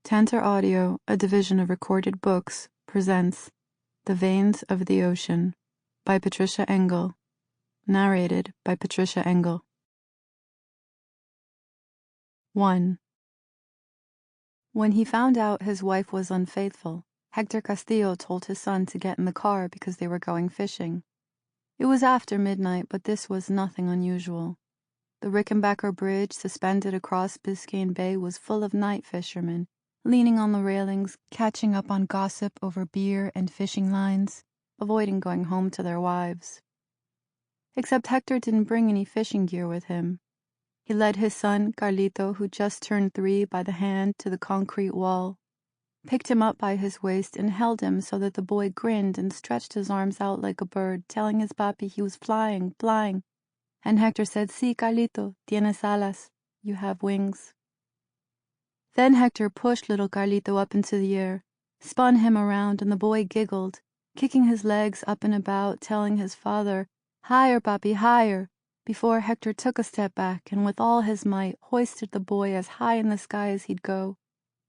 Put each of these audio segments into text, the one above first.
Tantor Audio, a division of Recorded Books, presents The Veins of the Ocean by Patricia Engel. Narrated by Patricia Engel. 1. When he found out his wife was unfaithful, Hector Castillo told his son to get in the car because they were going fishing. It was after midnight, but this was nothing unusual. The Rickenbacker Bridge, suspended across Biscayne Bay, was full of night fishermen, leaning on the railings, catching up on gossip over beer and fishing lines, avoiding going home to their wives. Except Hector didn't bring any fishing gear with him. He led his son, Carlito, who just turned 3, by the hand to the concrete wall, picked him up by his waist and held him so that the boy grinned and stretched his arms out like a bird, telling his papi he was flying. And Hector said, "Sí, Carlito, tienes alas, you have wings." Then Hector pushed little Carlito up into the air, spun him around, and the boy giggled, kicking his legs up and about, telling his father, "Higher, papi, higher," before Hector took a step back and with all his might hoisted the boy as high in the sky as he'd go,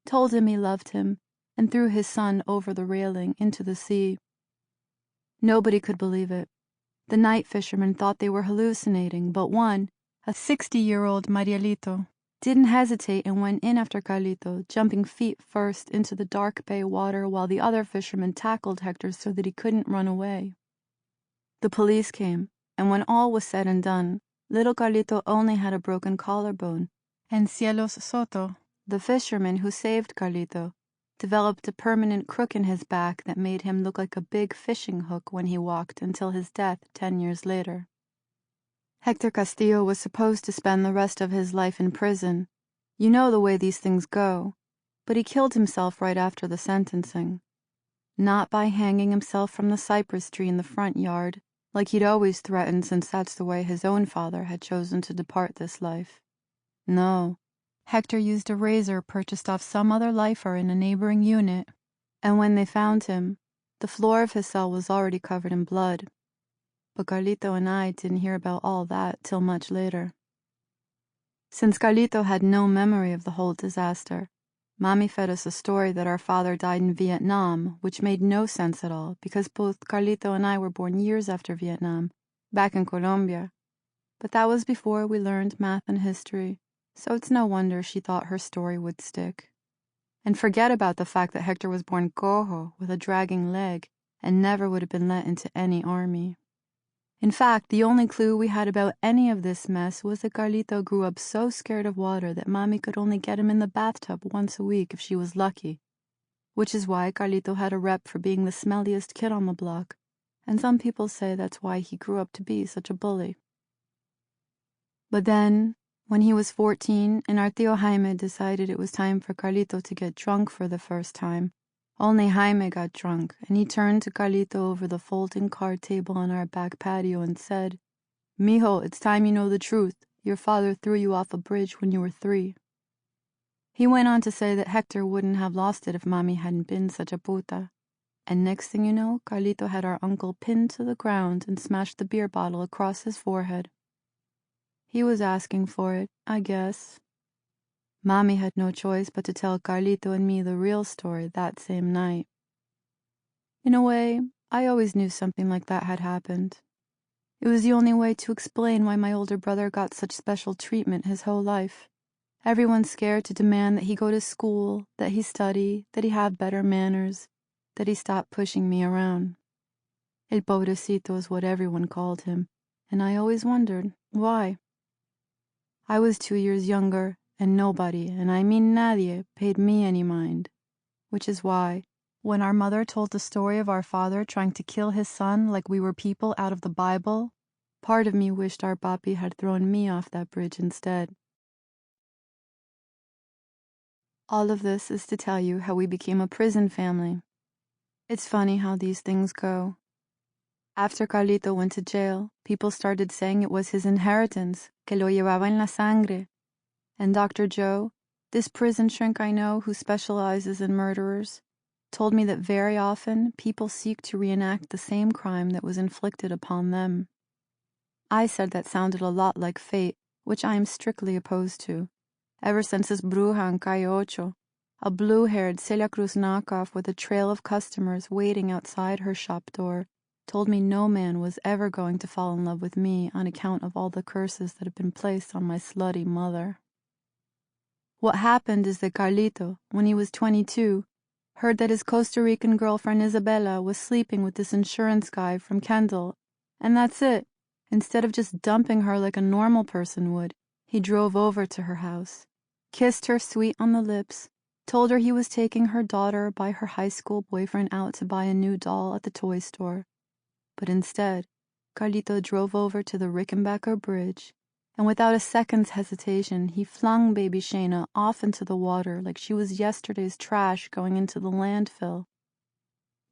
told him he loved him, and threw his son over the railing into the sea. Nobody could believe it. The night fishermen thought they were hallucinating, but one, a 60-year-old Marielito, didn't hesitate and went in after Carlito, jumping feet first into the dark bay water while the other fishermen tackled Hector so that he couldn't run away. The police came, and when all was said and done, little Carlito only had a broken collarbone, and Cielos Soto, the fisherman who saved Carlito, developed a permanent crook in his back that made him look like a big fishing hook when he walked until his death 10 years later. Hector Castillo was supposed to spend the rest of his life in prison. You know the way these things go. But he killed himself right after the sentencing. Not by hanging himself from the cypress tree in the front yard, like he'd always threatened since that's the way his own father had chosen to depart this life. No. Hector used a razor purchased off some other lifer in a neighboring unit, and when they found him, the floor of his cell was already covered in blood. But Carlito and I didn't hear about all that till much later. Since Carlito had no memory of the whole disaster, Mommy fed us a story that our father died in Vietnam, which made no sense at all because both Carlito and I were born years after Vietnam, back in Colombia. But that was before we learned math and history, so it's no wonder she thought her story would stick. And forget about the fact that Hector was born cojo, with a dragging leg, and never would have been let into any army. In fact, the only clue we had about any of this mess was that Carlito grew up so scared of water that Mommy could only get him in the bathtub once a week if she was lucky, which is why Carlito had a rep for being the smelliest kid on the block, and some people say that's why he grew up to be such a bully. But then, when he was 14 and our Tío Jaime decided it was time for Carlito to get drunk for the first time, only Jaime got drunk, and he turned to Carlito over the folding card table on our back patio and said, "Mijo, it's time you know the truth. Your father threw you off a bridge when you were 3. He went on to say that Hector wouldn't have lost it if Mommy hadn't been such a puta. And next thing you know, Carlito had our uncle pinned to the ground and smashed the beer bottle across his forehead. He was asking for it, I guess. Mommy had no choice but to tell Carlito and me the real story that same night. In a way, I always knew something like that had happened. It was the only way to explain why my older brother got such special treatment his whole life. Everyone's scared to demand that he go to school, that he study, that he have better manners, that he stop pushing me around. El pobrecito is what everyone called him, and I always wondered, why? I was 2 years younger, and nobody, and I mean nadie, paid me any mind. Which is why, when our mother told the story of our father trying to kill his son like we were people out of the Bible, part of me wished our papi had thrown me off that bridge instead. All of this is to tell you how we became a prison family. It's funny how these things go. After Carlito went to jail, people started saying it was his inheritance, que lo llevaba en la sangre. And Dr. Joe, this prison shrink I know who specializes in murderers, told me that very often people seek to reenact the same crime that was inflicted upon them. I said that sounded a lot like fate, which I am strictly opposed to. Ever since his bruja and Calle Ocho, a blue-haired Celia Cruz knockoff with a trail of customers waiting outside her shop door, told me no man was ever going to fall in love with me on account of all the curses that had been placed on my slutty mother. What happened is that Carlito, when he was 22, heard that his Costa Rican girlfriend Isabella was sleeping with this insurance guy from Kendall, and that's it. Instead of just dumping her like a normal person would, he drove over to her house, kissed her sweet on the lips, told her he was taking her daughter by her high school boyfriend out to buy a new doll at the toy store. But instead, Carlito drove over to the Rickenbacker Bridge, and without a second's hesitation, he flung baby Shayna off into the water like she was yesterday's trash going into the landfill.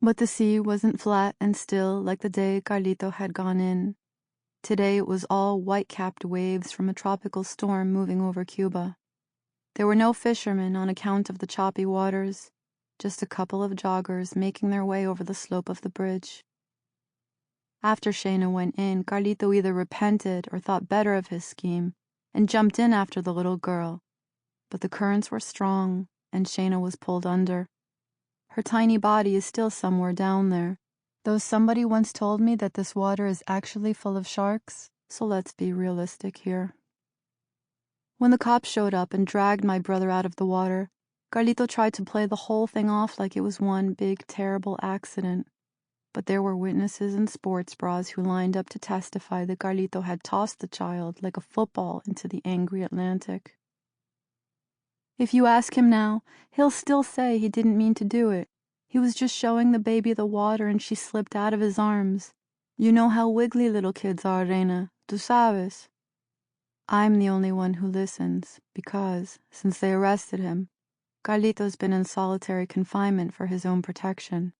But the sea wasn't flat and still like the day Carlito had gone in. Today it was all white-capped waves from a tropical storm moving over Cuba. There were no fishermen on account of the choppy waters, just a couple of joggers making their way over the slope of the bridge. After Shayna went in, Carlito either repented or thought better of his scheme and jumped in after the little girl. But the currents were strong, and Shayna was pulled under. Her tiny body is still somewhere down there, though somebody once told me that this water is actually full of sharks, so let's be realistic here. When the cops showed up and dragged my brother out of the water, Carlito tried to play the whole thing off like it was one big, terrible accident. But there were witnesses in sports bras who lined up to testify that Carlito had tossed the child like a football into the angry Atlantic. If you ask him now, he'll still say he didn't mean to do it. He was just showing the baby the water and she slipped out of his arms. You know how wiggly little kids are, Reina. Tú sabes. I'm the only one who listens because, since they arrested him, Carlito's been in solitary confinement for his own protection.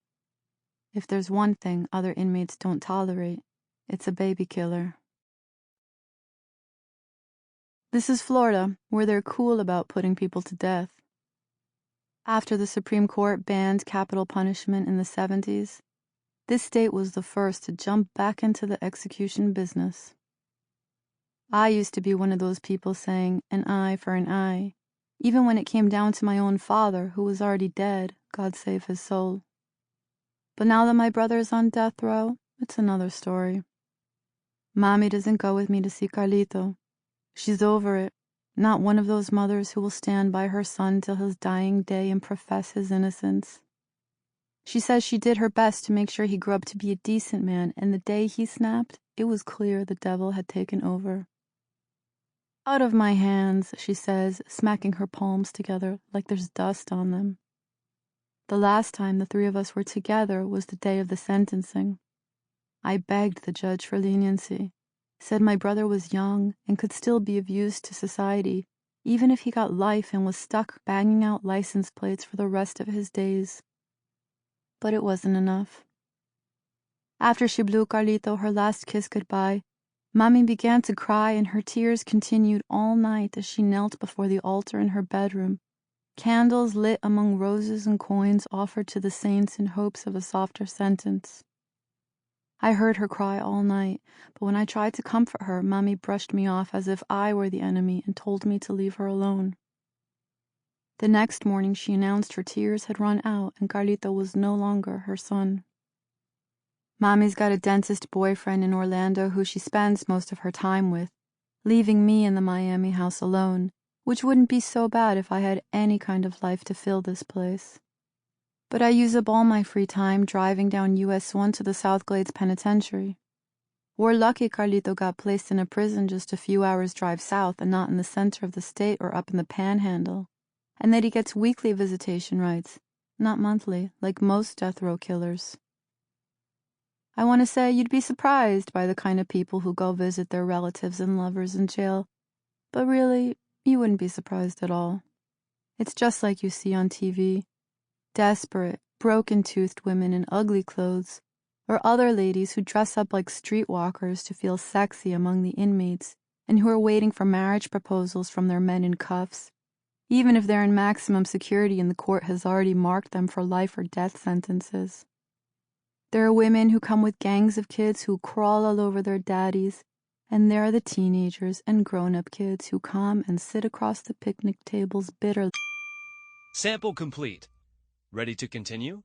If there's one thing other inmates don't tolerate, it's a baby killer. This is Florida, where they're cool about putting people to death. After the Supreme Court banned capital punishment in the 70s, this state was the first to jump back into the execution business. I used to be one of those people saying an eye for an eye, even when it came down to my own father, who was already dead, God save his soul. But now that my brother is on death row, it's another story. Mommy doesn't go with me to see Carlito. She's over it, not one of those mothers who will stand by her son till his dying day and profess his innocence. She says she did her best to make sure he grew up to be a decent man, and the day he snapped, it was clear the devil had taken over. Out of my hands, she says, smacking her palms together like there's dust on them. The last time the three of us were together was the day of the sentencing. I begged the judge for leniency, said my brother was young and could still be of use to society, even if he got life and was stuck banging out license plates for the rest of his days. But it wasn't enough. After she blew Carlito her last kiss goodbye, Mommy began to cry and her tears continued all night as she knelt before the altar in her bedroom, candles lit among roses and coins offered to the saints in hopes of a softer sentence. I heard her cry all night, but when I tried to comfort her, Mommy brushed me off as if I were the enemy and told me to leave her alone. The next morning she announced her tears had run out and Carlito was no longer her son. Mommy's got a dentist boyfriend in Orlando who she spends most of her time with, leaving me in the Miami house alone, which wouldn't be so bad if I had any kind of life to fill this place. But I use up all my free time driving down US 1 to the South Glades Penitentiary. We're lucky Carlito got placed in a prison just a few hours' drive south and not in the center of the state or up in the Panhandle, and that he gets weekly visitation rights, not monthly, like most death row killers. I want to say you'd be surprised by the kind of people who go visit their relatives and lovers in jail, but really, you wouldn't be surprised at all. It's just like you see on TV. Desperate, broken-toothed women in ugly clothes, or other ladies who dress up like streetwalkers to feel sexy among the inmates and who are waiting for marriage proposals from their men in cuffs, even if they're in maximum security and the court has already marked them for life or death sentences. There are women who come with gangs of kids who crawl all over their daddies, and there are the teenagers and grown-up kids who come and sit across the picnic tables bitterly. Sample complete. Ready to continue?